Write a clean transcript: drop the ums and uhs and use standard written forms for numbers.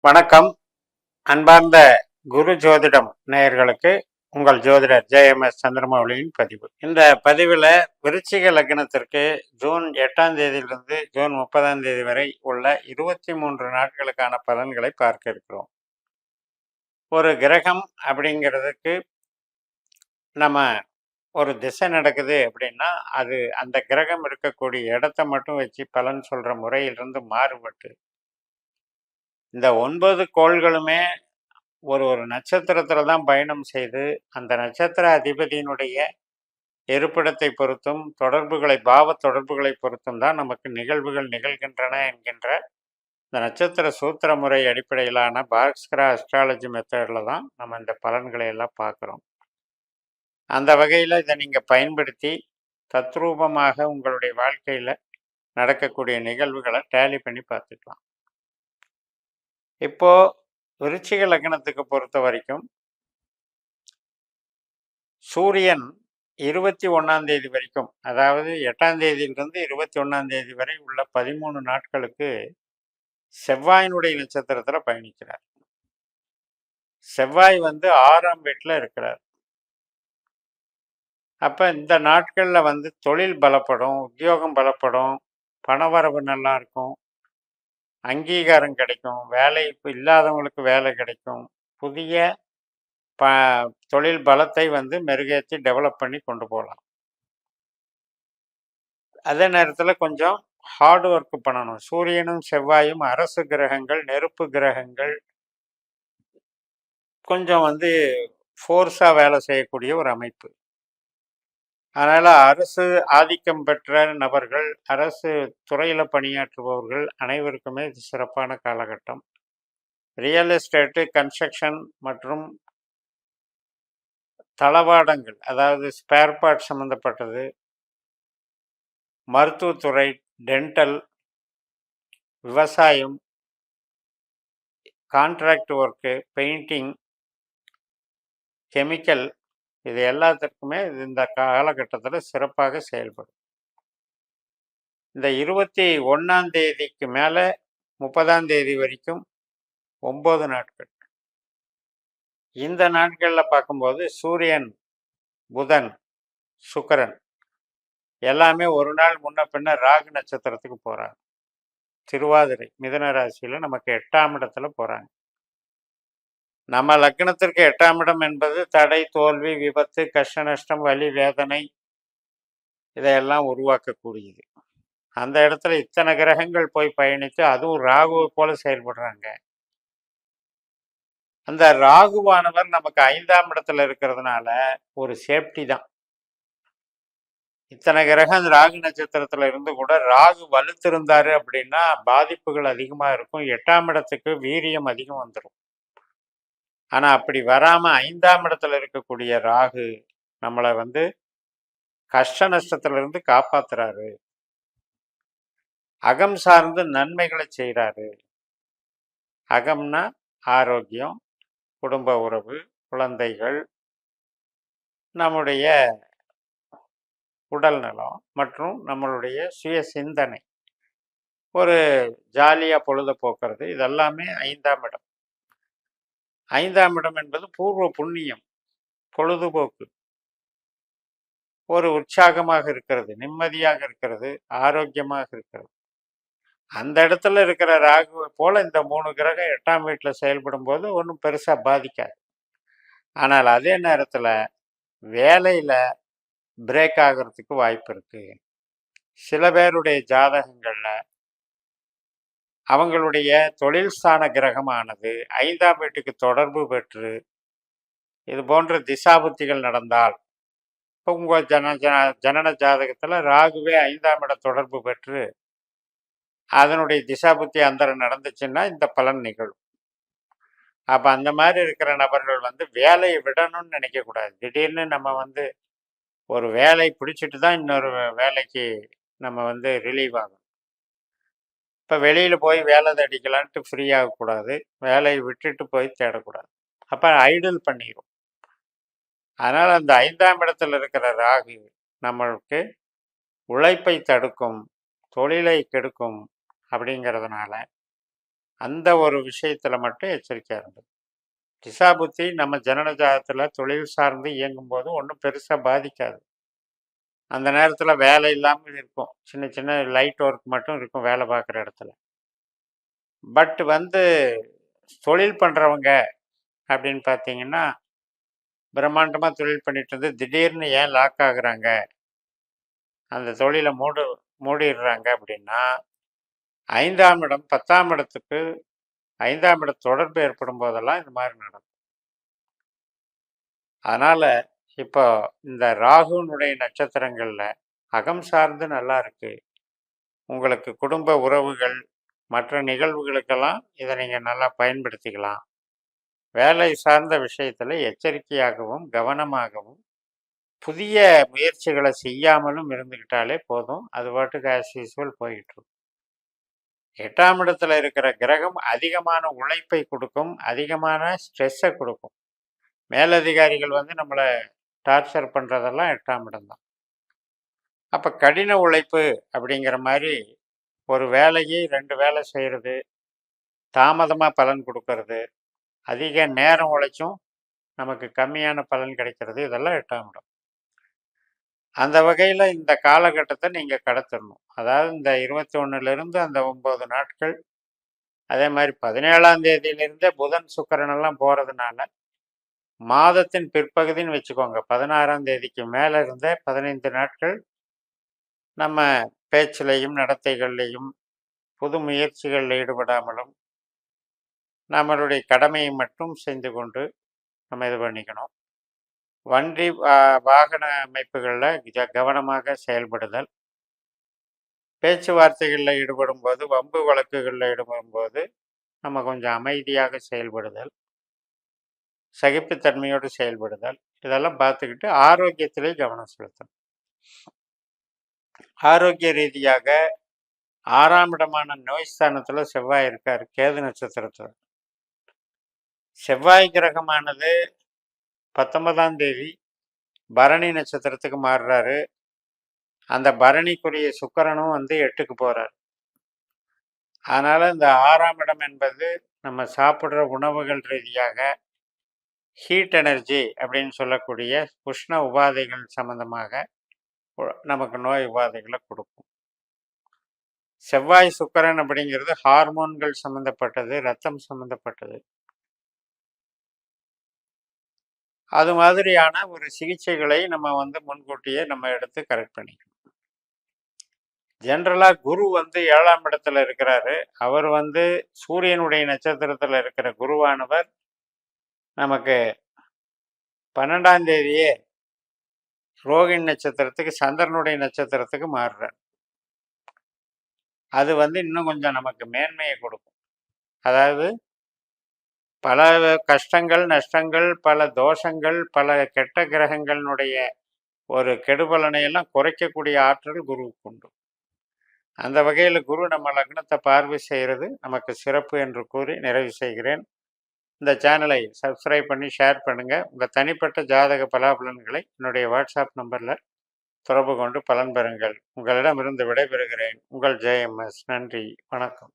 வணக்கம். அன்பார்ந்த குரு ஜோதிடம் நேயர்களுக்கு உங்கள் ஜோதிடர் ஜெயஎம்எஸ் சந்திரமௌலியின் பதிவு. இந்த பதிவில் விருச்சிக லக்னத்திற்கு ஜூன் 8ஆம் தேதியிலிருந்து ஜூன் 30ஆம் தேதி வரை உள்ள 23 நாட்களுக்கான பலன்களை பார்க்க இருக்கிறோம். ஒரு கிரகம் அப்படிங்கிறதுக்கு நம்ம ஒரு திசை நடக்குது அப்படின்னா அது அந்த கிரகம் இருக்கக்கூடிய இடத்த மட்டும் வச்சு பலன் சொல்ற முறையிலிருந்து மாறுபட்டு இந்த 9 கோள்களுமே ஒரு ஒரு நட்சத்திரத்துல தான் பயணம் செய்து அந்த நட்சத்திர அதிபதியினுடைய இருப்பிடத்தை பொறுத்தும் பாவ தொடர்புகளை பொறுத்தும் தான் நமக்கு நிகழ்வுகள் நிகழ்கின்றன என்கின்ற இந்த நட்சத்திர சூத்திர முறை அடிப்படையிலான பாஸ்கரா அஸ்ட்ராலஜி மெத்தடில் தான் நம்ம இந்த பலன்களை எல்லாம் பார்க்குறோம். அந்த வகையில் இதை நீங்கள் பயன்படுத்தி தத்ரூபமாக உங்களுடைய வாழ்க்கையில் நடக்கக்கூடிய நிகழ்வுகளை டேலி பண்ணி பார்த்துக்கலாம். இப்போ விருச்சிக லக்னத்துக்கு பொறுத்த வரைக்கும் சூரியன் 21ஆம் தேதி வரைக்கும், அதாவது 8ஆம் தேதியிலிருந்து 21ஆம் தேதி வரை உள்ள 13 நாட்களுக்கு செவ்வாயினுடைய நட்சத்திரத்துல பயணிக்கிறார். செவ்வாய் 6ஆம் வீட்டில் இருக்கிறார். அப்ப இந்த நாட்கள்ல தொழில் பலப்படும், உத்தியோகம் பலப்படும், பணவரவு நல்லா இருக்கும், அங்கீகாரம் கிடைக்கும், வேலை இல்லாதவங்களுக்கு வேலை கிடைக்கும், புதிய தொழில் பலத்தை மெருகேற்றி டெவலப் பண்ணி கொண்டு போகலாம். அதே நேரத்தில் கொஞ்சம் ஹார்ட் ஒர்க் பண்ணணும். சூரியனும் செவ்வாயும் அரசு கிரகங்கள், நெருப்பு கிரகங்கள், கொஞ்சம் ஃபோர்ஸாக வேலை செய்யக்கூடிய ஒரு அமைப்பு. அதனால் அரசு ஆதிக்கம் பெற்ற நபர்கள், அரசு துறையில் பணியாற்றுபவர்கள் அனைவருக்குமே இது சிறப்பான காலகட்டம். ரியல் எஸ்டேட்டு, கன்ஸ்ட்ரக்ஷன் மற்றும் தளவாடங்கள், அதாவது ஸ்பேர் பார்ட் சம்மந்தப்பட்டது, மருத்துவத்துறை, டென்டல், விவசாயம், கான்ட்ராக்ட் ஒர்க்கு, பெயிண்டிங், கெமிக்கல், இது எல்லாத்திற்குமே இந்த காலகட்டத்தில் சிறப்பாக செயல்படும். இந்த 21ஆம் தேதிக்கு மேலே 30ஆம் தேதி வரைக்கும் 9 நாட்கள். இந்த நாட்களில் பார்க்கும்போது சூரியன், புதன், சுக்கிரன் எல்லாமே ஒரு நாள் முன்ன பின்ன ராகு நட்சத்திரத்துக்கு போகிறாங்க. திருவாதிரை மிதுன ராசியில் நமக்கு 8ஆம் இடத்துல போகிறாங்க. நம்ம லக்னத்திற்கு 8ஆம் இடம் என்பது தடை, தோல்வி, விபத்து, கஷ்ட நஷ்டம், வலி, வேதனை இதையெல்லாம் உருவாக்கக்கூடியது. அந்த இடத்துல இத்தனை கிரகங்கள் போய் பயணித்து அதுவும் ராகுவை போல செயல்படுறாங்க. அந்த ராகுவானவர் நமக்கு 5ஆம் இடத்துல இருக்கிறதுனால ஒரு சேஃப்டி தான். இத்தனை கிரகம் ராகு நட்சத்திரத்துல இருந்து கூட ராகு வலுத்திருந்தாரு அப்படின்னா பாதிப்புகள் அதிகமா இருக்கும். 8ஆம் இடத்துக்கு வீரியம் அதிகம் வந்துடும். ஆனா அப்படி வராம 5ஆம் இடத்துல இருக்கக்கூடிய ராகு நம்மளை கஷ்ட நஷ்டத்துல இருந்து காப்பாத்துறாரு. அகம் சார்ந்து நன்மைகளை செய்கிறாரு. அகம்னா ஆரோக்கியம், குடும்ப உறவு, குழந்தைகள், நம்முடைய உடல் நலம் மற்றும் நம்மளுடைய சுய சிந்தனை, ஒரு ஜாலியாக பொழுத போக்குறது, இதெல்லாமே 5ஆம் இடம். 5ஆம் இடம் என்பது பூர்வ புண்ணியம், பொழுதுபோக்கு, ஒரு உற்சாகமாக இருக்கிறது, நிம்மதியாக இருக்கிறது, ஆரோக்கியமாக இருக்கிறது. அந்த இடத்துல இருக்கிற ராகுவை போல இந்த 3 கிரகம் 8ஆம் வீட்டில் செயல்படும் போது ஒன்றும் பெருசாக பாதிக்காது. ஆனால் அதே நேரத்தில் வேலையில் பிரேக் ஆகிறதுக்கு வாய்ப்பு இருக்கு. சில பேருடைய ஜாதகங்களில் அவங்களுடைய தொழில் ஸ்தான கிரகமானது 5ஆம் வீட்டுக்கு தொடர்பு பெற்று இது போன்ற திசாபுத்திகள் நடந்தால், இப்போ உங்கள் ஜனன ஜாதகத்தில் ராகுவே 5ஆம் இட தொடர்பு பெற்று அதனுடைய திசாபுத்தி அந்தரம் நடந்துச்சுன்னா இந்த பலன் நிகழும். அப்போ அந்த மாதிரி இருக்கிற நபர்கள் வேலையை விடணும்னு நினைக்கக்கூடாது. திடீர்னு நம்ம ஒரு வேலை பிடிச்சிட்டு தான் இன்னொரு வேலைக்கு நம்ம ரிலீவ் ஆகும். இப்போ வெளியில் போய் வேலை தேடிக்கலான்ட்டு ஃப்ரீ ஆகக்கூடாது, வேலையை விட்டுட்டு போய் தேடக்கூடாது. அப்போ ஐடில் பண்ணிடும். அதனால் அந்த 5ஆம் இடத்துல இருக்கிற ராகு நம்மளுக்கு உழைப்பை தடுக்கும், தொழிலை கெடுக்கும். அப்படிங்கிறதுனால அந்த ஒரு விஷயத்துல மட்டும் எச்சரிக்கையா இருந்தது. திசா புத்தி நம்ம ஜனன ஜாதகத்துல தொழில் சார்ந்து இயங்கும்போது ஒன்றும் பெருசா பாதிக்காது. அந்த நேரத்துல வேலை இல்லாம இருக்கும். சின்ன சின்ன லைட் ஒர்க் மட்டும் இருக்கும் வேலை பார்க்குற இடத்துல. பட் தொழில் பண்றவங்க அப்படின்னு பார்த்தீங்கன்னா, பிரம்மாண்டமா தொழில் பண்ணிட்டு இருந்து திடீர்னு ஏன் லாக் ஆகுறாங்க? அந்த தொழில மூடிடுறாங்க அப்படின்னா, 5ஆம் இடம் 10ஆம் இடத்துக்கு 5ஆம் இட தொடர்பு ஏற்படும் போதெல்லாம் இந்த மாதிரி நடக்கும். அதனால இப்போ இந்த ராகுனுடைய நட்சத்திரங்கள்ல அகம் சார்ந்து நல்லா இருக்கு. உங்களுக்கு குடும்ப உறவுகள், மற்ற நிகழ்வுகளுக்கெல்லாம் இதை நீங்க நல்லா பயன்படுத்திக்கலாம். வேலை சார்ந்த விஷயத்துல எச்சரிக்கையாகவும், கவனமாகவும், புதிய முயற்சிகளை செய்யாமலும் இருந்துக்கிட்டாலே போதும். அது பாட்டுக்கு ஆஸ் யூசுவல் போயிட்டு இருக்கும். 8ஆம் இடத்துல இருக்கிற கிரகம் அதிகமான உழைப்பை கொடுக்கும், அதிகமான ஸ்ட்ரெஸ்ஸை கொடுக்கும். மேலதிகாரிகள் நம்மளை டார்ச்சர் பண்றதெல்லாம் 8ஆம் இடம் தான். அப்ப கடின உழைப்பு அப்படிங்கிற மாதிரி ஒரு வேலையை 2 வேலை செய்யறது, தாமதமா பலன் கொடுக்கறது, அதிக நேரம் உழைச்சும் நமக்கு கம்மியான பலன் கிடைக்கிறது, இதெல்லாம் 8ஆம் இடம். அந்த வகையில இந்த காலகட்டத்தை நீங்க கடத்திடணும். அதாவது இந்த 21லிருந்து அந்த 9 நாட்கள், அதே மாதிரி 17ஆம் தேதியிலிருந்தே புதன் சுக்கிரன் எல்லாம் போறதுனால மாதத்தின் பிற்பகுதின்னு வச்சுக்கோங்க. 16ஆம் தேதிக்கு மேல இருந்த 15 நாட்கள் நம்ம பேச்சிலையும் நடத்தைகள்லையும் புது முயற்சிகளில் ஈடுபடாமலும் நம்மளுடைய கடமையை மட்டும் செஞ்சு கொண்டு நம்ம இது பண்ணிக்கணும். வண்டி வாகன அமைப்புகளில் கவனமாக செயல்படுதல், பேச்சுவார்த்தைகளில் ஈடுபடும் போது, வம்பு வழக்குகளில் ஈடுபடும் போது நம்ம கொஞ்சம் அமைதியாக செயல்படுதல், சகிப்புத்தன்மையோடு செயல்படுதல், இதெல்லாம் பார்த்துக்கிட்டு ஆரோக்கியத்திலே கவனம் செலுத்தணும். ஆரோக்கிய ரீதியாக 6ஆம் இடமான நோய் ஸ்தானத்துல செவ்வாய் இருக்காரு, கேது நட்சத்திரத்துல. செவ்வாய் கிரகமானது 19ஆம் தேதி பரணி நட்சத்திரத்துக்கு மாறுறாரு. அந்த பரணிக்குரிய சுக்கிரனும் 8க்கு போறார். அதனால இந்த 6ஆம் இடம் என்பது நம்ம சாப்பிட்ற உணவுகள் ரீதியாக ஹீட் எனர்ஜி அப்படின்னு சொல்லக்கூடிய உஷ்ண உபாதைகள் சம்பந்தமாக நமக்கு நோய் உபாதைகளை கொடுக்கும். செவ்வாய் சுக்கிரன் அப்படிங்கிறது ஹார்மோன்கள் சம்பந்தப்பட்டது, ரத்தம் சம்பந்தப்பட்டது. அது மாதிரியான ஒரு சிகிச்சைகளை நம்ம முன்கூட்டியே நம்ம எடுத்து கரெக்ட் பண்ணிக்கணும். ஜென்ரலா குரு 7ஆம் இடத்துல இருக்கிறாரு. அவர் சூரியனுடைய நட்சத்திரத்துல இருக்கிற குருவானவர் நமக்கு 12ஆம் தேதியே ரோகிணி நட்சத்திரத்துக்கு, சந்திரனுடைய நட்சத்திரத்துக்கு மாறுறார். அது இன்னும் கொஞ்சம் நமக்கு மேன்மையை கொடுக்கும். அதாவது பல கஷ்டங்கள், நஷ்டங்கள், பல தோஷங்கள், பல கெட்ட கிரகங்களினுடைய ஒரு கெடுபலனை எல்லாம் குறைக்கக்கூடிய ஆற்றல் குருவுக்கு உண்டு. அந்த வகையில் குரு நம்ம லக்னத்தை பார்வை செய்கிறது நமக்கு சிறப்பு என்று கூறி நிறைவு செய்கிறேன். இந்த சேனலை சப்ஸ்கிரைப் பண்ணி ஷேர் பண்ணுங்கள். உங்கள் தனிப்பட்ட ஜாதக பலாபலன்களை என்னுடைய வாட்ஸ்அப் நம்பரில் தொடர்பு கொண்டு பலன் பெறுங்கள். உங்களிடமிருந்து விடைபெறுகிறேன். உங்கள் JMS. நன்றி, வணக்கம்.